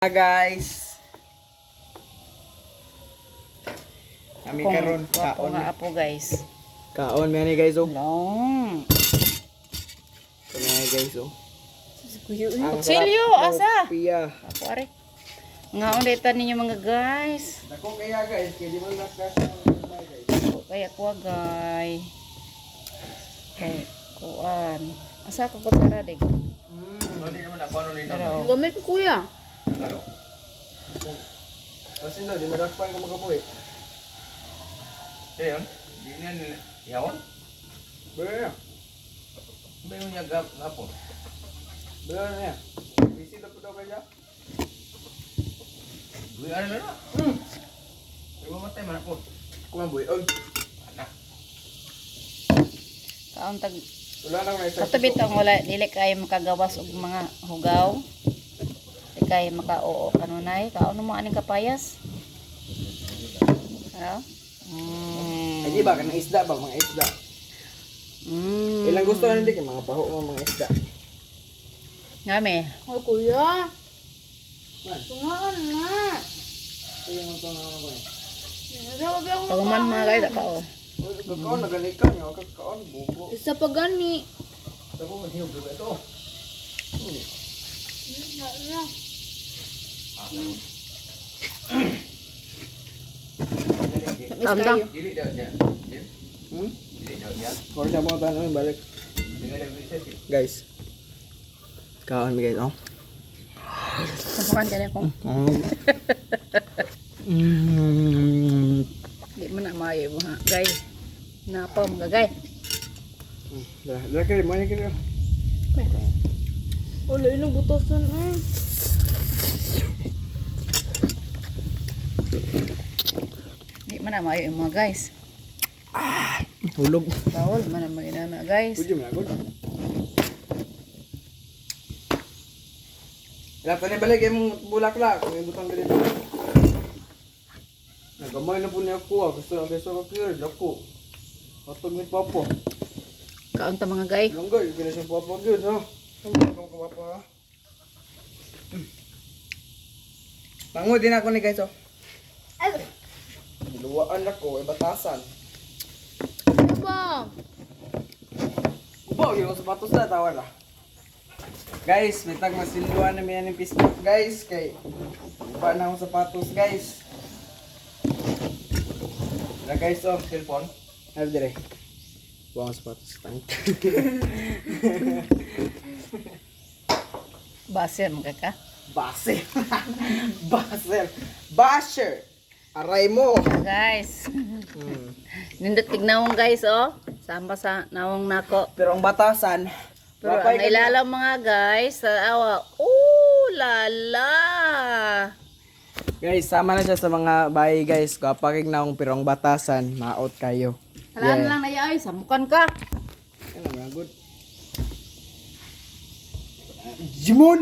Guys, kami karon kaon nga apo guys. Kaon man guys oh. Long. Kani guys oh. Kutsilyo asa? Piya. Apo are. Ngaon deta ninyo mga guys. Dako kaya guys, kay di man lakas guys. Dako kaya kuha guys. Okay, kuan. Asa ka kutsara dig? Hindi naman ako ano nito. Gamay ko kuya. Ano? Kasi na, di madakpan ko magabuhi. Ayan, di niyan yawon. Baya. Bayo niya gapon. Baya niya. Busy na po daw kaya. Buhi ano na? Di mamatay man ako. Kumabuhi. Oy. Ana. Kaon tag Wala nang naisip. katabit ang wala dili kay makagawas og mga hugaw. Di kay maka-oo kanunay. Kaon mo aning kapayas. Ano? Ay di ba kanang isda ba mga isda? Ilang gusto na hindi kay mga baho mga isda. Ngami. Ay, kuya. Man. Tungaan na. Kaya mo tong ano ba? Sabi ako Paguman mga guys ka o. Kakaon naganikan yo, kakaon bubo. isa pa gani. Tabo man hiyo ba ito? Tanda. Dili daw niya. Dili daw niya. Or sa mga tanong balik. Dengan yang bisa sih. Guys. Kaon mi guys oh. Sabukan dyan ako. Di mo na maayo mo ha. Guys. Napam ka guys. Dah kira mo ni kira. Wala ilang butasan eh. Di mo na maayo mga guys. Hulog. Bawal man ang mga inana guys. Pwede mo na gud. Dapat ni balik yung bulaklak, yung butang dito. Nagamay na po niya ako, gusto na beso ko clear, dako. Patog ni Papa. Kaon ta mga guys. Langgay, kina si Papa gyud ha. Ano ka Papa ha? Pangod din ako ni guys oh. Luwaan ako, batasan. Diba? Ubaw, yung sapatos na, tawar na. Guys, may tag masinduan na may yung Facebook guys. Kay, uba na akong sapatos guys. Na guys, oh, cellphone. Have dire. Uba akong sapatos. Tang. Baser mga ka. Baser. Baser. Basher. Aray mo. Guys. Nindot tignawong guys oh. Sama sa nawong nako. Pero ang batasan, Pero wapay ang ka- ilalam mga guys sa awa. Ooh lala. Guys, sama na siya sa mga bahay guys. Kapag na akong pirong batasan, ma-out kayo. Halaan lang na ay samukan ka. Ano nga, good. Jimon!